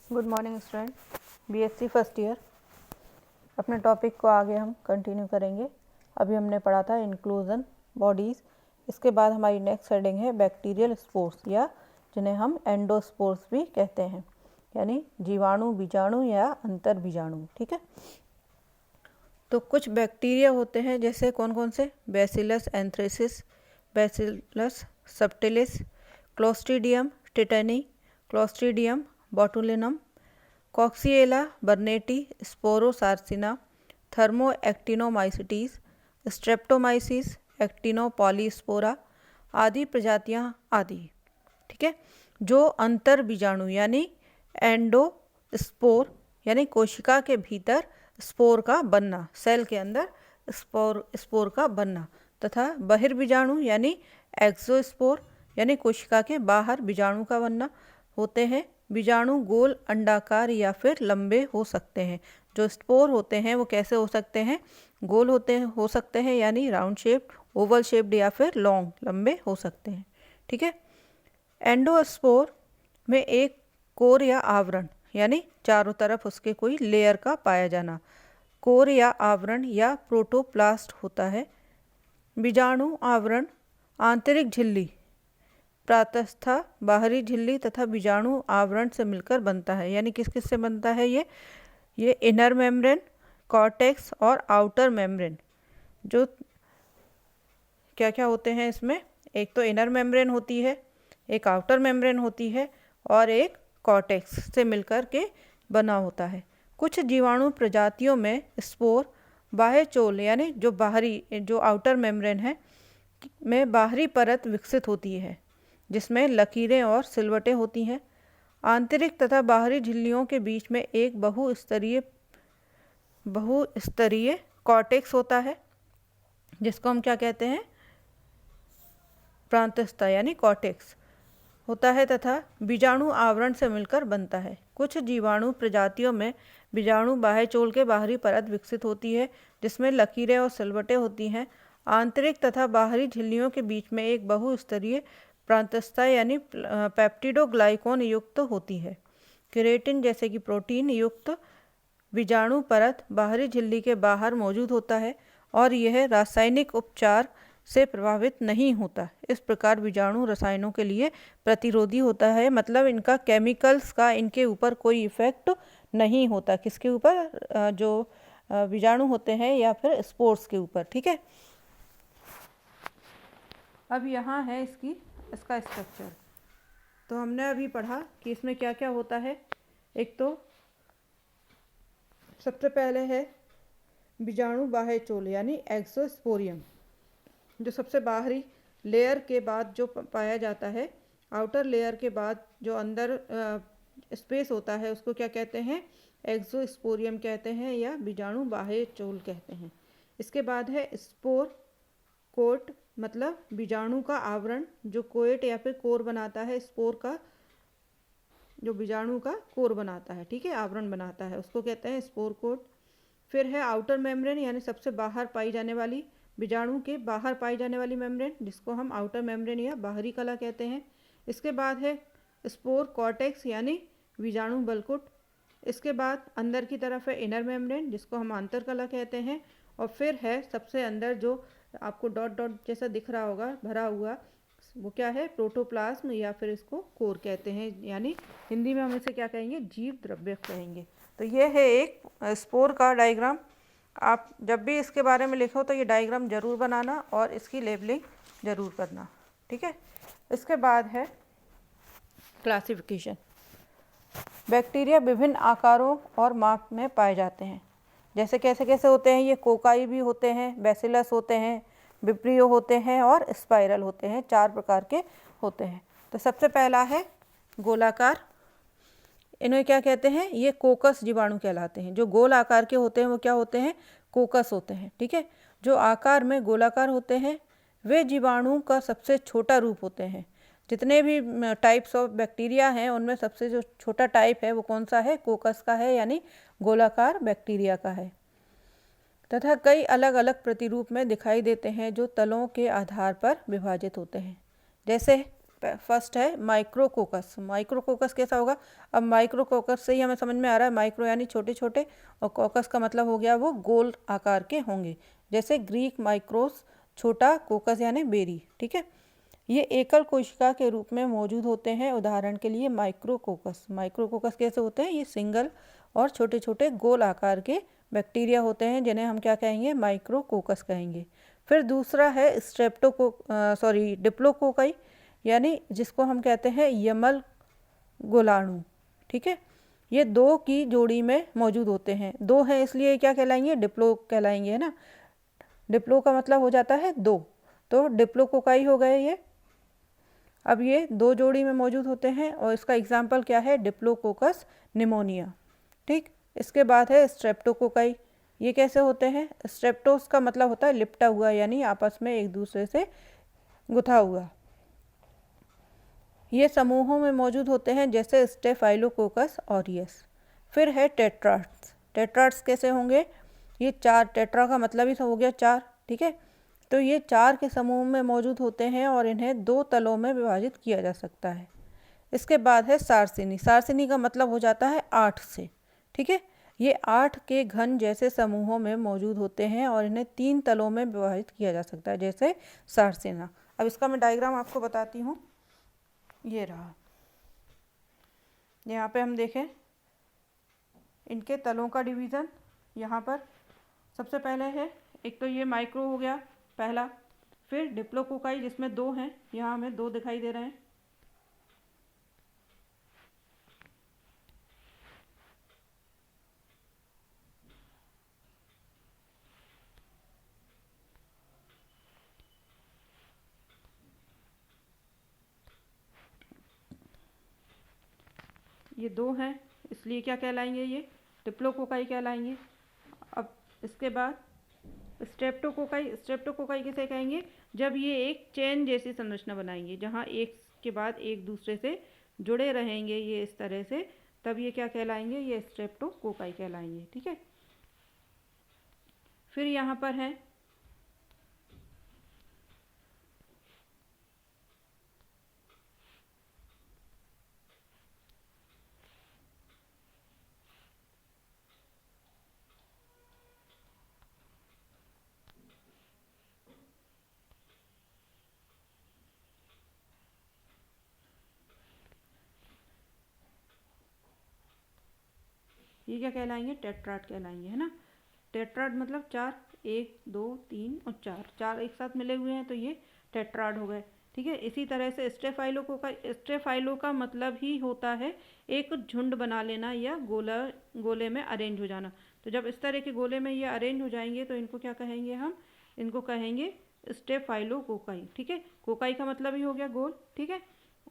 Good morning student, BSc first year. अपने topic को आगे हम कंटिन्यू करेंगे। अभी हमने पढ़ा था इंक्लूजन बॉडीज़। इसके बाद हमारी नेक्स्ट हेडिंग है बैक्टीरियल स्पोर्स, या जिन्हें हम एंडोस्पोर्स भी कहते हैं, यानी जीवाणु, बीजाणु या अंतर बीजाणु। ठीक है, तो कुछ बैक्टीरिया होते हैं, जैसे कौन कौन से? Bacillus anthracis, bacillus subtilis, clostridium tetani, clostridium botulinum, coxiella burnetii, sporosarcina, thermo actinomycetes, streptomyces, actinopolyspora आदि प्रजातियां आदि। ठीक है, जो अंतर बीजाणु यानी एंडोस्पोर यानी कोशिका के भीतर स्पोर का बनना, सेल के अंदर स्पोर का बनना, तथा बहिर्बीजाणु यानी एक्सोस्पोर यानी कोशिका के बाहर बीजाणु का बनना होते हैं। बीजाणु गोल, अंडाकार या फिर लंबे हो सकते हैं। जो स्पोर होते हैं वो कैसे हो सकते हैं? गोल हो सकते हैं यानी राउंड शेप, ओवल शेप्ड या फिर लॉन्ग, लंबे हो सकते हैं। ठीक है, एंडोस्पोर में एक कोर या आवरण यानी चारों तरफ उसके कोई लेयर का पाया जाना, कोर या आवरण या प्रोटोप्लास्ट होता है। बीजाणु आवरण आंतरिक झिल्ली, प्रातस्था, बाहरी झिल्ली तथा बीजाणु आवरण से मिलकर बनता है। यानी किस किस से बनता है ये इनर मेम्ब्रेन, कॉर्टेक्स और आउटर मेम्ब्रेन। जो क्या क्या होते हैं इसमें? एक तो इनर मेम्ब्रेन होती है, एक आउटर मेम्ब्रेन होती है और एक कॉर्टेक्स से मिलकर के बना होता है। कुछ जीवाणु प्रजातियों में स्पोर बाह्य चोल यानी जो आउटर मेम्ब्रेन है में बाहरी परत विकसित होती है, जिसमें लकीरें और सिलवटें होती हैं। आंतरिक तथा बाहरी झिल्लियों के बीच में एक बहुस्तरीय कॉर्टेक्स होता है, जिसको हम क्या कहते हैं? प्रांतस्था यानी कॉर्टेक्स होता है, तथा बीजाणु आवरण से मिलकर बनता है। कुछ जीवाणु प्रजातियों में बीजाणु बाह्य चोल के बाहरी परत विकसित होती है, जिसमें लकीरें और सिलवटें होती हैं। आंतरिक तथा बाहरी झिल्लियों के बीच में एक बहुस्तरीय प्रांतस्था यानी पेप्टिडोग्लाइकॉन युक्त होती है। केराटिन जैसे कि प्रोटीन युक्त बीजाणु परत बाहरी झिल्ली के बाहर मौजूद होता है और यह रासायनिक उपचार से प्रभावित नहीं होता। इस प्रकार बीजाणु रसायनों के लिए प्रतिरोधी होता है, मतलब इनका केमिकल्स का इनके ऊपर कोई इफेक्ट नहीं होता। किसके ऊपर? जो बीजाणु होते हैं या फिर स्पोर्स के ऊपर। ठीक है, अब यहाँ है इसका स्ट्रक्चर। तो हमने अभी पढ़ा कि इसमें क्या क्या होता है। एक तो सबसे पहले है बीजाणु बाह्य चोल यानी एक्सोस्पोरियम, जो सबसे बाहरी लेयर के बाद जो पाया जाता है, आउटर लेयर के बाद जो अंदर स्पेस होता है, उसको क्या कहते हैं? एक्सोस्पोरियम कहते हैं या बीजाणु बाह्य चोल कहते हैं। इसके बाद है स्पोर कोट, मतलब बीजाणु का आवरण जो कोएट या फिर कोर बनाता है, स्पोर का जो बीजाणु का कोर बनाता है, ठीक है, आवरण बनाता है, उसको कहते हैं स्पोर कोट। फिर है आउटर मेम्ब्रेन यानी सबसे बाहर पाई जाने वाली, बीजाणु के बाहर पाई जाने वाली मेम्ब्रेन, जिसको हम आउटर मेम्ब्रेन या बाहरी कला कहते हैं। इसके बाद है स्पोर कॉर्टेक्स यानी बीजाणु बलकुट। इसके बाद अंदर की तरफ है इनर मेम्ब्रेन, जिसको हम आंतर कला कहते हैं। और फिर है सबसे अंदर जो आपको डॉट डॉट जैसा दिख रहा होगा भरा हुआ, वो क्या है? प्रोटोप्लाज्म या फिर इसको कोर कहते हैं, यानी हिंदी में हम इसे क्या कहेंगे? जीव द्रव्य कहेंगे। तो ये है एक स्पोर का डायग्राम। आप जब भी इसके बारे में लिखो तो ये डायग्राम जरूर बनाना और इसकी लेबलिंग जरूर करना। ठीक है, इसके बाद है क्लासिफिकेशन। बैक्टीरिया विभिन्न आकारों और माप में पाए जाते हैं। जैसे कैसे कैसे होते हैं? ये कोकाई भी होते हैं, बैसिलस होते हैं, विब्रियो होते हैं और स्पाइरल होते हैं। 4 प्रकार के होते हैं। तो सबसे पहला है गोलाकार। इन्हें क्या कहते हैं? ये कोकस जीवाणु कहलाते हैं। जो गोल आकार के होते हैं वो क्या होते हैं? कोकस होते हैं। ठीक है, जो आकार में गोलाकार होते हैं वे जीवाणु का सबसे छोटा रूप होते हैं। जितने भी टाइप्स ऑफ बैक्टीरिया हैं उनमें सबसे जो छोटा टाइप है वो कौन सा है? कोकस का है, यानी गोलाकार बैक्टीरिया का है। तथा कई अलग अलग प्रतिरूप में दिखाई देते हैं जो तलों के आधार पर विभाजित होते हैं। जैसे फर्स्ट है माइक्रोकोकस। माइक्रोकोकस कैसा होगा? अब माइक्रोकोकस से ही हमें समझ में आ रहा है, माइक्रो यानी छोटे छोटे और कोकस का मतलब हो गया वो गोल आकार के होंगे, जैसे ग्रीक माइक्रोस छोटा, कोकस यानी बेरी। ठीक है, ये एकल कोशिका के रूप में मौजूद होते हैं। उदाहरण के लिए माइक्रोकोकस। माइक्रोकोकस कैसे होते हैं? ये सिंगल और छोटे छोटे गोल आकार के बैक्टीरिया होते हैं, जिन्हें हम क्या कहेंगे? माइक्रोकोकस कहेंगे। फिर दूसरा है डिप्लोकोकाई, यानी जिसको हम कहते हैं यमल गोलाणु। ठीक है, ये दो की जोड़ी में मौजूद होते हैं। दो हैं इसलिए क्या कहलाएंगे? डिप्लो कहलाएंगे, है ना। डिप्लो का मतलब हो जाता है दो, तो डिप्लोकोकाई हो गए ये। अब ये दो जोड़ी में मौजूद होते हैं और इसका एग्जाम्पल क्या है? Diplococcus pneumonia. ठीक, इसके बाद है स्ट्रेप्टोकोकाई। ये कैसे होते हैं? स्ट्रेप्टोस का मतलब होता है लिपटा हुआ, यानी आपस में एक दूसरे से गुथा हुआ। ये समूहों में मौजूद होते हैं, जैसे स्टेफाइलोकोकस ऑरियस। फिर है टेट्राड्स। टेट्राड्स कैसे होंगे? ये चार, टेट्रा का मतलब ही हो गया चार। ठीक है, तो ये चार के समूह में मौजूद होते हैं और इन्हें दो तलों में विभाजित किया जा सकता है। इसके बाद है सार्सिनी। सार्सिनी का मतलब हो जाता है आठ से। ठीक है, ये आठ के घन जैसे समूहों में मौजूद होते हैं और इन्हें तीन तलों में विभाजित किया जा सकता है, जैसे सार्सिना। अब इसका मैं डायग्राम आपको बताती हूँ। ये रहा, यहाँ पे हम देखें इनके तलों का डिवीज़न। यहाँ पर सबसे पहले है, एक तो ये माइक्रो हो गया पहला, फिर डिप्लोकोकाई जिसमें दो हैं, यहाँ हमें दो दिखाई दे रहे हैं। ये दो हैं इसलिए क्या कहलाएंगे? ये डिप्लोकोकाई कहलाएंगे। अब इसके बाद स्ट्रेप्टोकोकाई। स्ट्रेप्टोकोकाई किसे कहेंगे? जब ये एक चेन जैसी संरचना बनाएंगे, जहाँ एक के बाद एक दूसरे से जुड़े रहेंगे ये इस तरह से, तब ये क्या कहलाएंगे? ये स्ट्रेप्टोकोकाई कहलाएंगे। ठीक है, फिर यहाँ पर है ये क्या कहलाएंगे? टेट्राड कहलाएंगे, है ना। टेट्राड मतलब चार, एक दो तीन और चार, चार एक साथ मिले हुए हैं तो ये टेट्राड हो गए। ठीक है, इसी तरह से स्टेफाइलो का मतलब ही होता है एक झुंड बना लेना या गोले में अरेंज हो जाना। तो जब इस तरह के गोले में ये अरेंज हो जाएंगे तो इनको क्या कहेंगे? हम इनको कहेंगे स्टेफाइलोकोकाई। ठीक है, कोकाई का मतलब ही हो गया गोल। ठीक है,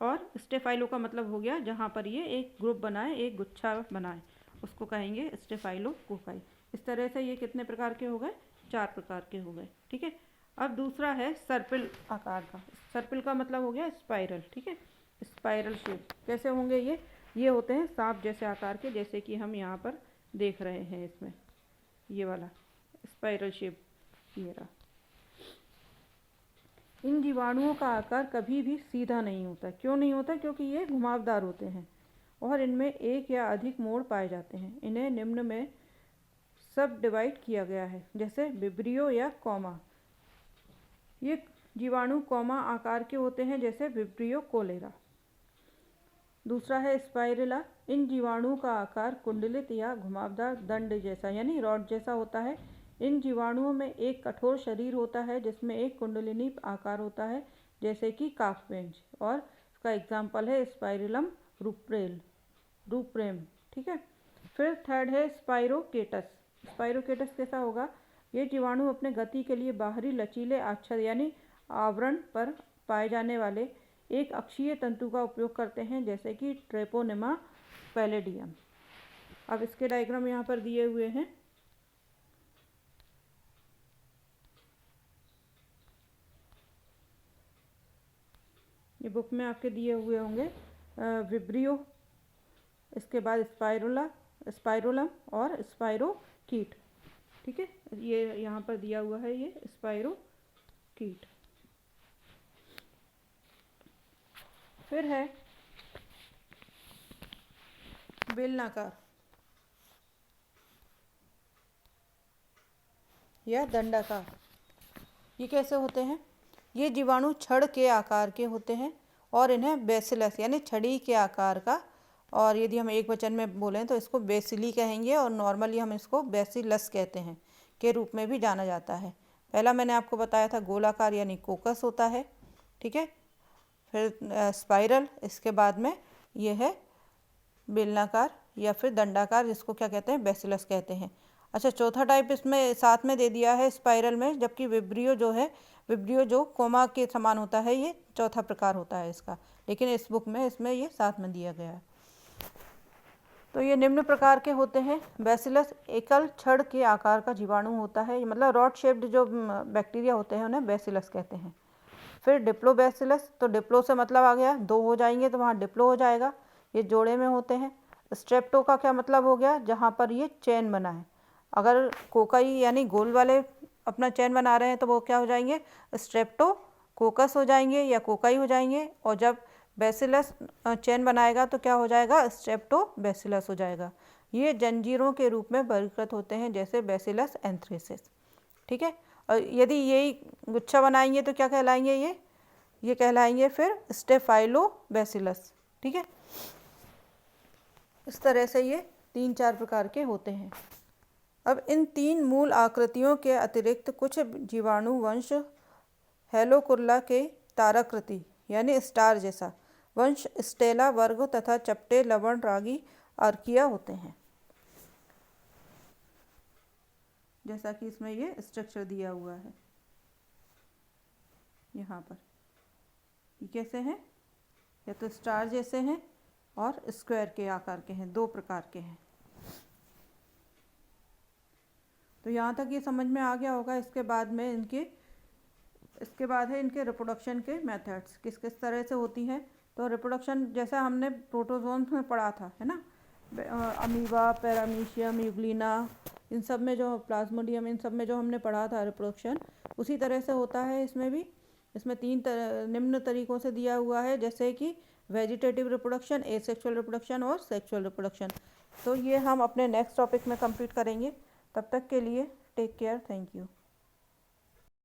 और स्टेफाइलो का मतलब हो गया जहाँ पर ये एक ग्रुप बनाए, एक गुच्छा बनाए, उसको कहेंगे स्टेफाइलोकोकाई। इस तरह से ये कितने प्रकार के हो गए? चार प्रकार के हो गए। ठीक है, अब दूसरा है सर्पिल आकार का। सर्पिल का मतलब हो गया स्पाइरल। ठीक है, स्पाइरल शेप कैसे होंगे? ये होते हैं सांप जैसे आकार के, जैसे कि हम यहाँ पर देख रहे हैं इसमें, ये वाला स्पाइरल शेप ये रहा। इन जीवाणुओं का आकार कभी भी सीधा नहीं होता। क्यों नहीं होता? क्योंकि ये घुमावदार होते हैं और इनमें एक या अधिक मोड़ पाए जाते हैं। इन्हें निम्न में सब डिवाइड किया गया है, जैसे विब्रियो या कॉमा। ये जीवाणु कॉमा आकार के होते हैं, जैसे विब्रियो कोलेरा। दूसरा है स्पाइरुला। इन जीवाणुओं का आकार कुंडलित या घुमावदार दंड जैसा यानी रॉड जैसा होता है। इन जीवाणुओं में एक कठोर शरीर होता है जिसमें एक कुंडलिनी आकार होता है, जैसे कि काफबेंज, और इसका एग्जाम्पल है स्पाइरुलम रूप्रेम। ठीक है, फिर थर्ड है स्पाइरोकेटस। स्पाइरोकेटस कैसा होगा? ये जीवाणु अपने गति के लिए बाहरी लचीले आच्छाद यानी आवरण पर पाए जाने वाले एक अक्षीय तंतु का उपयोग करते हैं, जैसे कि ट्रेपोनेमा पैलेडियम। अब इसके डायग्राम यहाँ पर दिए हुए हैं। ये बुक में आपके दिए हुए होंगे। विब्रियो, इसके बाद स्पाइरोलम और स्पाइरोकीट। ठीक है, ये यहाँ पर दिया हुआ है, ये स्पाइरोकीट। फिर है बेलनाकार या दंडाकार। ये कैसे होते हैं? ये जीवाणु छड़ के आकार के होते हैं और इन्हें बेसिलस यानी छड़ी के आकार का, और यदि हम एक वचन में बोलें तो इसको बेसिली कहेंगे और नॉर्मली हम इसको बेसिलस कहते हैं के रूप में भी जाना जाता है। पहला मैंने आपको बताया था गोलाकार यानी कोकस होता है, ठीक है। फिर स्पाइरल, इसके बाद में ये है बेलनाकार या फिर दंडाकार, जिसको क्या कहते हैं? बेसिलस कहते हैं। अच्छा, चौथा टाइप इसमें साथ में दे दिया है स्पाइरल में, जबकि विब्रियो जो है, विब्रियो जो कोमा के समान होता है, ये चौथा प्रकार होता है इसका, लेकिन इस बुक में इसमें ये साथ में दिया गया है। तो ये निम्न प्रकार के होते हैं। बेसिलस एकल छड़ के आकार का जीवाणु होता है, मतलब रॉड शेप्ड जो बैक्टीरिया होते हैं उन्हें बेसिलस कहते हैं। फिर डिप्लोबैसिलस, तो डिप्लो से मतलब आ गया दो हो जाएंगे तो वहाँ डिप्लो हो जाएगा, ये जोड़े में होते हैं। स्ट्रेप्टो का क्या मतलब हो गया? जहाँ पर ये चैन बना है। अगर कोकाई यानी गोल वाले अपना चैन बना रहे हैं तो वो क्या हो जाएंगे? स्ट्रेप्टो कोकस हो जाएंगे या कोकाई हो जाएंगे, और जब बेसिलस चैन बनाएगा तो क्या हो जाएगा? स्ट्रेप्टो बेसिलस हो जाएगा। ये जंजीरों के रूप में वर्गीकृत होते हैं, जैसे बेसिलस एंथ्रेसिस, ठीक है। और यदि यही गुच्छा बनाएंगे तो क्या कहलाएंगे? ये कहलाएंगे फिर स्टेफाइलो बेसिलस, ठीक है। इस तरह से ये 3-4 प्रकार के होते हैं। अब इन 3 मूल आकृतियों के अतिरिक्त कुछ जीवाणु वंश हेलोकुर्ला के ताराकृति यानी स्टार जैसा वंश स्टेला वर्ग तथा चपटे लवण रागी आर्किया होते हैं, जैसा कि इसमें ये स्ट्रक्चर दिया हुआ है यहाँ पर। ये कैसे हैं? या तो स्टार जैसे हैं और स्क्वायर के आकार के हैं, 2 प्रकार के हैं। तो यहाँ तक ये समझ में आ गया होगा। इसके बाद है इनके रिप्रोडक्शन के मेथड्स किस किस तरह से होती हैं। तो रिप्रोडक्शन जैसा हमने प्रोटोजोन्स में पढ़ा था, है ना, अमीबा, पैरामीशियम, यूग्लिना, इन सब में जो प्लाज्मोडियम, इन सब में जो हमने पढ़ा था रिप्रोडक्शन, उसी तरह से होता है इसमें भी। इसमें 3 निम्न तरीकों से दिया हुआ है, जैसे कि वेजिटेटिव रिप्रोडक्शन, एसेक्सुअल रिप्रोडक्शन और सेक्सुअल रिप्रोडक्शन। तो ये हम अपने नेक्स्ट टॉपिक में कंप्लीट करेंगे। तब तक के लिए टेक केयर, थैंक यू।